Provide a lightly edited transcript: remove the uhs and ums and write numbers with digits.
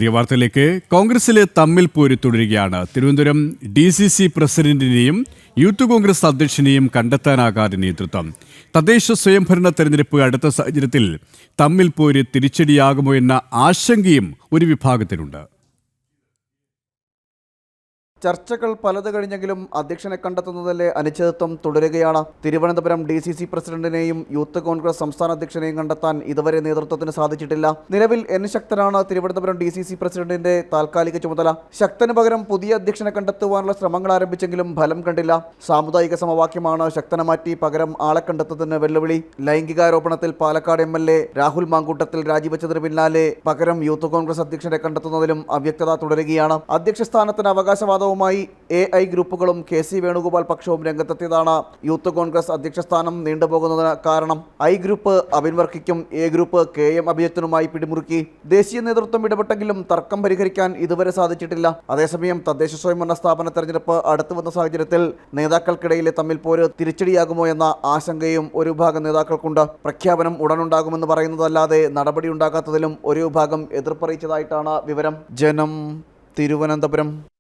പ്രിയ വാർത്തയിലേക്ക്. കോൺഗ്രസിലെ തമ്മിൽ പോര് തുടരുകയാണ്. തിരുവനന്തപുരം DCC പ്രസിഡന്റിനെയും യൂത്ത് കോൺഗ്രസ് അധ്യക്ഷനെയും കണ്ടെത്താനാകാതെ നേതൃത്വം. തദ്ദേശ സ്വയംഭരണ തെരഞ്ഞെടുപ്പ് അടുത്ത സാഹചര്യത്തിൽ തമ്മിൽ പോര് തിരിച്ചടിയാകുമോ എന്ന ആശങ്കയും ഒരു വിഭാഗത്തിനുണ്ട്. ചർച്ചകൾ പലത് കഴിഞ്ഞെങ്കിലും അധ്യക്ഷനെ കണ്ടെത്തുന്നതിലെ അനിശ്ചിതത്വം തുടരുകയാണ്. തിരുവനന്തപുരം DCC പ്രസിഡന്റിനെയും യൂത്ത് കോൺഗ്രസ് സംസ്ഥാന അധ്യക്ഷനെയും കണ്ടെത്താൻ ഇതുവരെ നേതൃത്വത്തിന് സാധിച്ചിട്ടില്ല. നിലവിൽ N ശക്തനാണ് തിരുവനന്തപുരം DCC പ്രസിഡന്റിന്റെ താൽക്കാലിക ചുമതല. ശക്തന് പകരം പുതിയ അധ്യക്ഷനെ കണ്ടെത്തുവാനുള്ള ശ്രമങ്ങൾ ആരംഭിച്ചെങ്കിലും ഫലം കണ്ടില്ല. സാമുദായിക സമവാക്യമാണ് ശക്തനെ മാറ്റി പകരം ആളെ കണ്ടെത്തുന്നതിന് വെല്ലുവിളി. ലൈംഗികാരോപണത്തിൽ പാലക്കാട് MLA രാഹുൽ മാങ്കൂട്ടത്തിൽ രാജിവെച്ചതിന് പിന്നാലെ പകരം യൂത്ത് കോൺഗ്രസ് അധ്യക്ഷനെ കണ്ടെത്തുന്നതിലും അവ്യക്തത തുടരുകയാണ്. അധ്യക്ഷ സ്ഥാനത്തിന് അവകാശവാദം AI ഗ്രൂപ്പുകളും KC വേണുഗോപാൽ പക്ഷവും രംഗത്തെത്തിയതാണ് യൂത്ത് കോൺഗ്രസ് അധ്യക്ഷ സ്ഥാനം നീണ്ടുപോകുന്നതിന് കാരണം. I ഗ്രൂപ്പ് അബിൻ വർക്കിക്കും A ഗ്രൂപ്പ് KM അഭിജിത്തിനുമായി പിടിമുറുക്കി. ദേശീയ നേതൃത്വം ഇടപെട്ടെങ്കിലും തർക്കം പരിഹരിക്കാൻ ഇതുവരെ സാധിച്ചിട്ടില്ല. അതേസമയം തദ്ദേശ സ്വയംഭരണ സ്ഥാപന തെരഞ്ഞെടുപ്പ് അടുത്തു വന്ന സാഹചര്യത്തിൽ നേതാക്കൾക്കിടയിലെ തമ്മിൽ പോര് തിരിച്ചടിയാകുമോ എന്ന ആശങ്കയും ഒരു വിഭാഗം നേതാക്കൾക്കുണ്ട്. പ്രഖ്യാപനം ഉടനുണ്ടാകുമെന്ന് പറയുന്നതല്ലാതെ നടപടി ഉണ്ടാകാത്തതിലും ഒരു വിഭാഗം എതിർപ്പറിയിച്ചതായിട്ടാണ് വിവരം. ജനം, തിരുവനന്തപുരം.